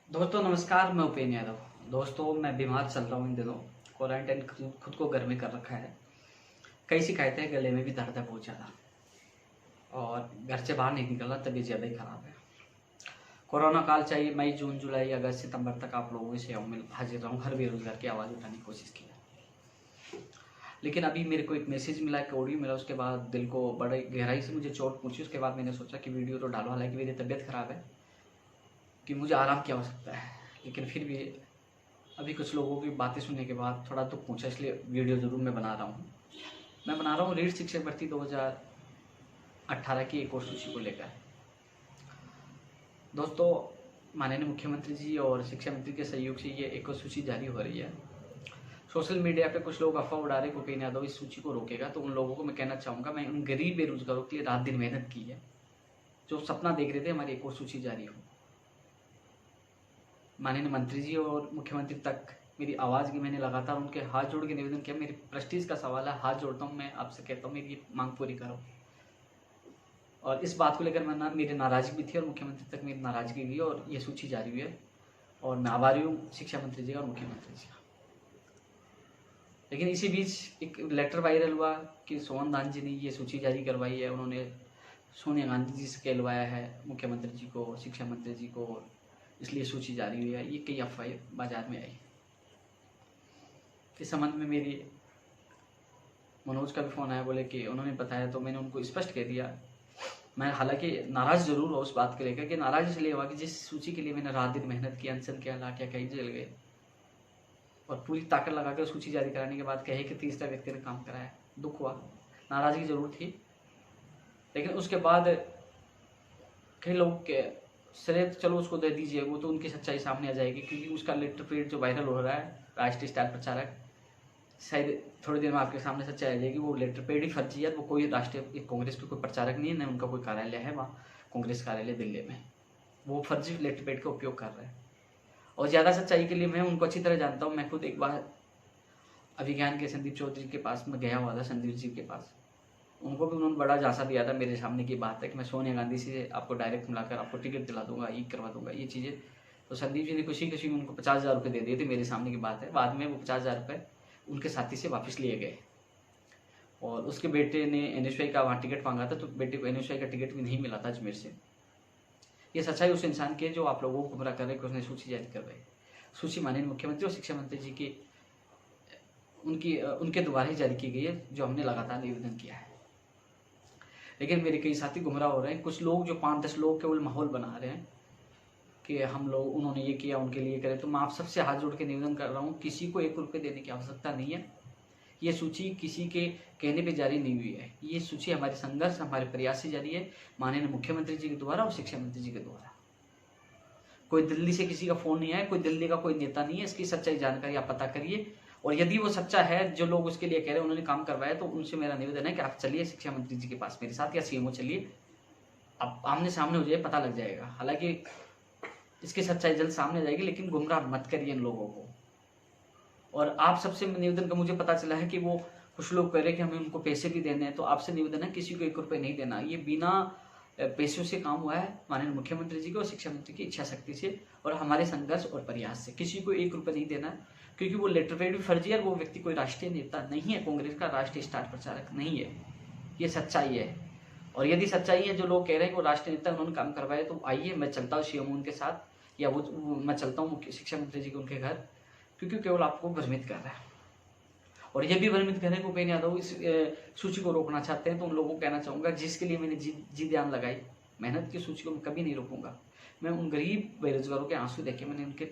दोस्तों नमस्कार, मैं उपेन यादव। दोस्तों मैं बीमार चल रहा हूँ इन दिनों। क्वारंटाइन खुद को घर में कर रखा है। कई शिकायतें हैं, गले में भी दर्द है बहुत ज़्यादा और घर से बाहर नहीं निकलना, तबीयत ज़्यादा ही ख़राब है। कोरोना काल चाहिए मई जून जुलाई अगस्त सितंबर तक आप लोगों की सेवा में हाजिर रहूँ, हर बेरोजगार की आवाज़ उठाने की कोशिश की है। लेकिन अभी मेरे को एक मैसेज मिला, एक ऑडियो मिला, उसके बाद दिल को बड़े गहराई से मुझे चोट पहुँची। उसके बाद मैंने सोचा कि वीडियो तो डालो, हालांकि मेरी तबीयत ख़राब है, कि मुझे आराम की आवश्यकता है। लेकिन फिर भी अभी कुछ लोगों की बातें सुनने के बाद थोड़ा दुख पहुंचा, इसलिए वीडियो ज़रूर मैं बना रहा हूँ। मैं बना रहा हूँ रीट शिक्षक भर्ती 2018 की एक और सूची को लेकर। दोस्तों माननीय मुख्यमंत्री जी और शिक्षा मंत्री के सहयोग से ये एक और सूची जारी हो रही है। सोशल मीडिया पे कुछ लोग अफवाह उड़ा रहे, भूपेन यादव इस सूची को रोकेगा। तो उन लोगों को मैं कहना चाहूँगा, मैं उन गरीब बेरोजगारों के लिए रात दिन मेहनत की है, जो सपना देख रहे थे हमारी एक और सूची जारी हो। माननीय मंत्री जी और मुख्यमंत्री तक मेरी आवाज़ की मैंने लगातार उनके हाथ जोड़ के निवेदन किया। मेरी प्रेस्टीज का सवाल है, हाथ जोड़ता हूँ, मैं आपसे कहता हूँ मेरी ये मांग पूरी करो। और इस बात को लेकर मैं मेरी नाराज़गी भी थी और मुख्यमंत्री तक मेरी नाराज़गी हुई और ये सूची जारी हुई है। और मैं आभारी हूँ शिक्षा मंत्री जी और मुख्यमंत्री जी का। लेकिन इसी बीच एक लेटर वायरल हुआ कि सोहन दान जी ने ये सूची जारी करवाई है। उन्होंने सोनिया गांधी जी से कहलवाया है मुख्यमंत्री जी को, शिक्षा मंत्री जी को, इसलिए सूची जारी हुई है। ये कई अफवाहें बाजार में आई। इस संबंध में मेरी मनोज का भी फ़ोन आया, बोले कि उन्होंने बताया, तो मैंने उनको स्पष्ट कह दिया। मैं हालांकि नाराज़ ज़रूर हूँ उस बात को लेकर, कि नाराज़ इसलिए हुआ कि जिस सूची के लिए मैंने रात दिन मेहनत की, अनशन किया, लाठियाँ कहीं जल गए, और पूरी ताकत लगा कर सूची जारी कराने के बाद कहे कि तीसरा व्यक्ति ने काम कराया। दुख हुआ, नाराज़गी ज़रूर थी। लेकिन उसके बाद कई लोग के श्रेय चलो उसको दे दीजिए, वो तो उनकी सच्चाई सामने आ जाएगी, क्योंकि उसका लेटर पेड जो वायरल हो रहा है, राष्ट्रीय स्टार प्रचारक, शायद थोड़ी देर में आपके सामने सच्चाई आ जाएगी। वो लेटर पेड ही फर्जी है। वो कोई राष्ट्रीय कांग्रेस के कोई प्रचारक नहीं है, न उनका कोई कार्यालय है वहाँ कांग्रेस कार्यालय दिल्ली में। वो फर्जी लेटर पेड का उपयोग कर रहे हैं। और ज़्यादा सच्चाई के लिए मैं उनको अच्छी तरह जानता हूँ। मैं खुद एक बार अभिज्ञान के संदीप चौधरी के पास में गया हुआ था, संदीप जी के पास। उनको भी उन्होंने बड़ा झांसा दिया था मेरे सामने की बात है कि मैं सोनिया गांधी से आपको डायरेक्ट मिलाकर आपको टिकट दिला दूंगा, ये करवा दूंगा, ये चीज़ें। तो संदीप जी ने खुशी खुशी में उनको 50,000 रुपये दे दिए थे, मेरे सामने की बात है। बाद में वो 50,000 रुपये उनके साथी से वापस लिए गए और उसके बेटे ने NSY का वहाँ टिकट मांगा था, तो बेटे को NSY का टिकट भी नहीं मिला था अजमेर से। ये सच्चाई उस इंसान की है जो आप लोगों को गुमराह कर रहे कि उसने सूची जारी करवाई। सूची माननीय मुख्यमंत्री और शिक्षा मंत्री जी की उनके द्वारा ही जारी की गई है, जो हमने लगातार निवेदन किया है। लेकिन मेरे कई साथी गुमराह हो रहे हैं। कुछ लोग जो 5-10 लोग केवल माहौल बना रहे हैं कि हम लोग, उन्होंने ये किया, उनके लिए करें। तो मैं आप सबसे हाथ जोड़ के निवेदन कर रहा हूँ, किसी को 1 रुपये देने की आवश्यकता नहीं है। ये सूची किसी के कहने पे जारी नहीं हुई है। ये सूची हमारे संघर्ष, हमारे प्रयास से जारी है, माननीय मुख्यमंत्री जी के द्वारा और शिक्षा मंत्री जी के द्वारा। कोई दिल्ली से किसी का फ़ोन नहीं आया, कोई दिल्ली का कोई नेता नहीं है। इसकी सच्चाई जानकारी आप पता करिए, और यदि वो सच्चा है, जो लोग उसके लिए कह रहे हैं उन्होंने काम करवाया, तो उनसे मेरा निवेदन है कि आप चलिए शिक्षा मंत्री जी के पास मेरे साथ, या CMO चलिए, अब आमने सामने हो जाए, पता लग जाएगा। हालांकि इसकी सच्चाई जल्द सामने आ जाएगी, लेकिन गुमराह मत करिए इन लोगों को। और आप सबसे निवेदन का, मुझे पता चला है कि वो कुछ लोग कह रहे हैं कि हमें उनको पैसे भी देने हैं, तो आपसे निवेदन है किसी को 1 रुपये नहीं देना। ये बिना पैसों से काम हुआ है, माननीय मुख्यमंत्री जी को और शिक्षा मंत्री की इच्छा शक्ति से और हमारे संघर्ष और प्रयास से। किसी को 1 रुपये नहीं देना है, क्योंकि वो लेटर पेड भी फर्जी है। वो व्यक्ति कोई राष्ट्रीय नेता नहीं है, कांग्रेस का राष्ट्रीय स्टार प्रचारक नहीं है। ये सच्चाई है। और यदि सच्चाई है, जो लोग कह रहे हैं कि वो राष्ट्रीय नेता उन्होंने काम करवाया, तो आइए मैं चलता हूँ CMO उनके साथ, या वो मैं चलता हूँ शिक्षा मंत्री जी के उनके घर, क्योंकि केवल आपको भ्रमित कर रहा है। और ये भी भ्रमित कर रहे हैं कि भूपेन यादव इस सूची को रोकना चाहते हैं। तो उन लोगों को कहना चाहूँगा, जिसके लिए मैंने जी ध्यान लगाई, मेहनत की सूची को मैं कभी नहीं रोकूंगा। मैं उन गरीब बेरोजगारों के आंसू देखे, मैंने उनके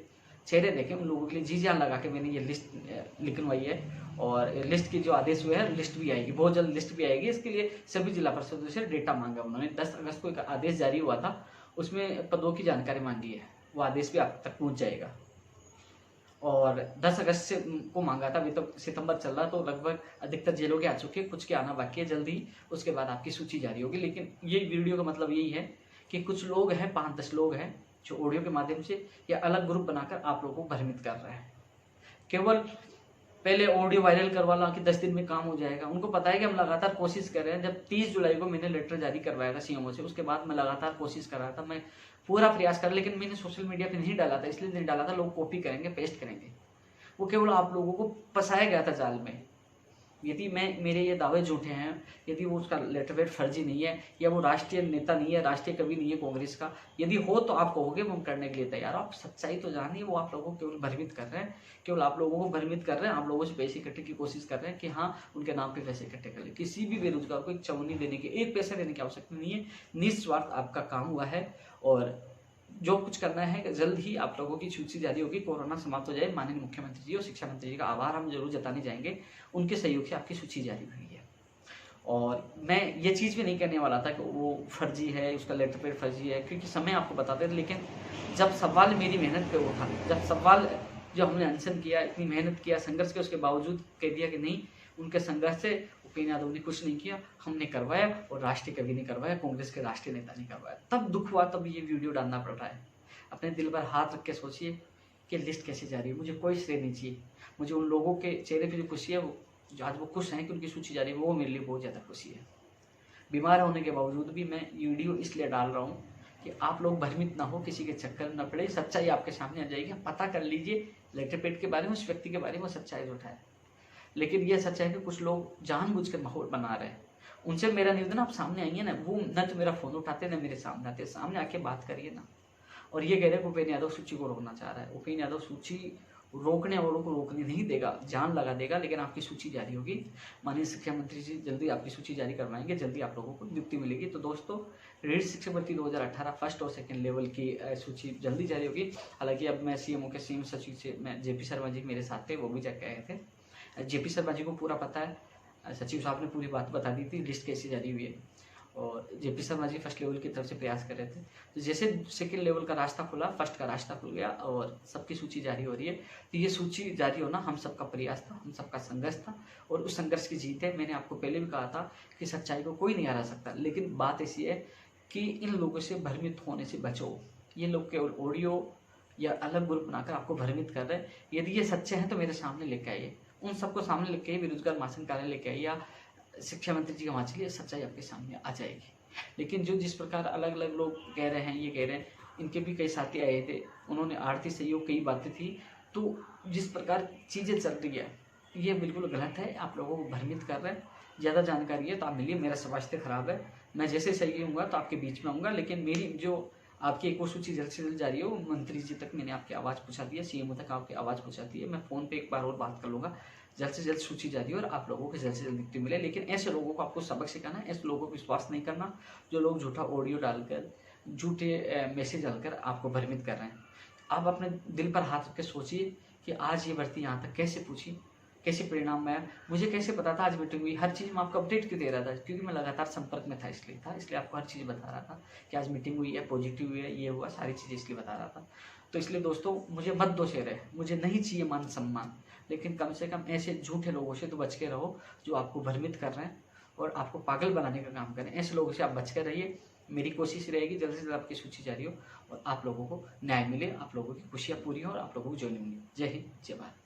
चेहरे देखे, उन लोगों के लिए जी जान लगा के मैंने ये लिस्ट लिखवाई है। और लिस्ट की जो आदेश हुए हैं, लिस्ट भी आएगी, बहुत जल्द लिस्ट भी आएगी। इसके लिए सभी जिला परिषदों से डेटा मांगा उन्होंने। 10 अगस्त को एक आदेश जारी हुआ था, उसमें पदों की जानकारी मांगी है। वो आदेश भी आप तक पहुँच जाएगा। और 10 अगस्त से को मांगा था, अभी तो सितंबर चल रहा, तो लगभग अधिकतर जेलों के आ चुके हैं, कुछ के आना बाकी है। जल्दी उसके बाद आपकी सूची जारी होगी। लेकिन ये वीडियो का मतलब यही है कि कुछ लोग हैं, 5-10 लोग हैं, जो ऑडियो के माध्यम से या अलग ग्रुप बनाकर आप लोगों को भ्रमित कर रहे हैं। केवल पहले ऑडियो वायरल करवा ला कि 10 दिन में काम हो जाएगा। उनको पता है कि हम लगातार कोशिश कर रहे हैं। जब 30 जुलाई को मैंने लेटर जारी करवाया था CMO से, उसके बाद मैं लगातार कोशिश कर रहा था। मैं पूरा प्रयास कर, लेकिन मैंने सोशल मीडिया पे नहीं डाला था, इसलिए नहीं डाला था, लोग कॉपी करेंगे, पेस्ट करेंगे। वो केवल आप लोगों को फंसाया गया था जाल में। यदि मेरे ये दावे झूठे हैं, यदि वो उसका लेटरवेट फर्जी नहीं है, या वो राष्ट्रीय नेता नहीं है, राष्ट्रीय कवि नहीं है कांग्रेस का, यदि हो तो आप कहोगे वो हम करने के लिए तैयार हो। आप सच्चाई तो जानिए, वो आप लोगों को केवल भ्रमित कर रहे हैं, केवल आप लोगों को भ्रमित कर रहे हैं, आप लोगों से पैसे इकट्ठे की कोशिश कर रहे हैं कि हाँ उनके नाम पे पैसे इकट्ठे कर ले। किसी भी बेरोजगार को एक चवन्नी देने की, एक पैसे देने की आवश्यकता नहीं है, निस्वार्थ आपका काम हुआ है। और जो कुछ करना है जल्द ही आप लोगों की सूची जारी होगी, कोरोना समाप्त हो जाए। माननीय मुख्यमंत्री जी और शिक्षा मंत्री जी का आभार हम जरूर जताने जाएंगे, उनके सहयोग से आपकी सूची जारी हुई है। और मैं ये चीज़ भी नहीं कहने वाला था कि वो फर्जी है, उसका लेटर पेड फर्जी है, क्योंकि समय आपको बताते थे। लेकिन जब सवाल मेरी मेहनत पे उठा, जब सवाल जो हमने अनशन किया, इतनी मेहनत किया, संघर्ष किया, उसके बावजूद कह दिया कि नहीं, उनके संघर्ष से उपेंद्र यादव ने कुछ नहीं किया, हमने करवाया, और राष्ट्रीय कवि ने करवाया, कांग्रेस के राष्ट्रीय नेता ने करवाया। तब दुख हुआ, तब ये वीडियो डालना पड़ रहा है। अपने दिल पर हाथ रख के सोचिए कि लिस्ट कैसे जा रही है। मुझे कोई श्रेय नहीं चाहिए, मुझे उन लोगों के चेहरे पर जो खुशी है, वो जो आज वो खुश हैं कि उनकी सूची जा रही है, वो मेरे लिए बहुत ज़्यादा खुशी है। बीमार होने के बावजूद भी मैं ये वीडियो इसलिए डाल रहा हूँ कि आप लोग भ्रमित ना हो, किसी के चक्कर न पड़े। सच्चाई आपके सामने आ जाएगी, पता कर लीजिए लेटर पेड के बारे में, उस व्यक्ति के बारे में सच्चाई जो है। लेकिन यह सच है कि कुछ लोग जानबूझकर माहौल बना रहे हैं। उनसे मेरा निवेदन, आप सामने आइए ना, वो न तो मेरा फोन उठाते ना मेरे सामने आते, सामने आके बात करिए ना। और ये कह रहे हैं उपेंद्र यादव सूची को रोकना चाह रहा है। उपेंद्र यादव सूची रोकने वालों को रोकने नहीं देगा, जान लगा देगा, लेकिन आपकी सूची जारी होगी। माननीय शिक्षा मंत्री जी जल्दी आपकी सूची जारी करवाएंगे, जल्दी आप लोगों को नियुक्ति मिलेगी। तो दोस्तों, रीड शिक्षक भर्ती 2018 फर्स्ट और सेकंड लेवल की सूची जल्दी जारी होगी। हालांकि अब मैं सीएमओ के सीएम सचिव से, मैं जेपी शर्मा जी मेरे साथ थे, वो भी जाके आए थे। जेपी शर्मा जी को पूरा पता है, सचिव साहब ने पूरी बात बता दी थी, लिस्ट कैसी जारी हुई है। और JP Sharma ji first level की तरफ से प्रयास कर रहे थे। तो जैसे सेकंड लेवल का रास्ता खुला, फर्स्ट का रास्ता खुल गया और सबकी सूची जारी हो रही है। तो ये सूची जारी होना हम सबका प्रयास था, हम सबका संघर्ष था, और उस संघर्ष की जीत है। मैंने आपको पहले भी कहा था कि सच्चाई को कोई नहीं हरा सकता। लेकिन बात ऐसी है कि इन लोगों से भ्रमित होने से बचो। ये लोग केवल ऑडियो या अलग ग्रुप बनाकर आपको भ्रमित कर रहे हैं। यदि ये सच्चे हैं तो मेरे सामने लेके आइए, उन सबको सामने लेके आइए, बेरोजगार मासन कार्यालय लेके आइए, या शिक्षा मंत्री जी का वहाँ चलिए, सच्चाई आपके सामने आ जाएगी। लेकिन जो जिस प्रकार अलग अलग लोग कह रहे हैं, ये कह रहे हैं, इनके भी कई साथी आए थे, उन्होंने आर्थिक सहयोग कई बातें थी। तो जिस प्रकार चीज़ें चल रही है, ये बिल्कुल गलत है, आप लोगों को भ्रमित कर रहे हैं। ज़्यादा जानकारी है तो आप मिलिए, मेरा स्वास्थ्य खराब है, मैं जैसे सही होऊंगा तो आपके बीच में आऊँगा। लेकिन मेरी जो आपकी एक वो सूची जल्द से जल्द जारी हो, मंत्री जी तक मैंने आपकी आवाज़ पहुँचा दी है, सीएमओ तक आपकी आवाज़ पहुँचा दी है। मैं फ़ोन पे एक बार और बात कर लूँगा, जल्द से जल्द सूची जारी हो और आप लोगों को जल्द से जल्द नियुक्ति मिले। लेकिन ऐसे लोगों को आपको सबक सिखाना है, ऐसे लोगों को विश्वास नहीं करना, जो लोग झूठा ऑडियो डालकर, झूठे मैसेज डालकर आपको भ्रमित कर रहे हैं। आप अपने दिल पर हाथ रख के सोचिए कि आज ये भर्ती यहाँ तक कैसे पूछी, कैसे परिणाम में आया, मुझे कैसे पता था आज मीटिंग हुई। हर चीज़ मैं आपको अपडेट क्यों दे रहा था, क्योंकि मैं लगातार संपर्क में था, इसलिए आपको हर चीज़ बता रहा था कि आज मीटिंग हुई है, पॉजिटिव हुई है, ये हुआ, सारी चीज़ें इसलिए बता रहा था। तो इसलिए दोस्तों, मुझे मत दो चेहरे, मुझे नहीं चाहिए मान सम्मान, लेकिन कम से कम ऐसे झूठे लोगों से तो बच के रहो जो आपको भ्रमित कर रहे हैं और आपको पागल बनाने का काम करें। ऐसे लोगों से आप बच कर रहिए। मेरी कोशिश रहेगी जल्द से जल्द आपकी सूची जारी हो और आप लोगों को न्याय मिले, आप लोगों की खुशियाँ पूरी हो और आप लोगों को जो मिले। जय हिंद, जय भारत।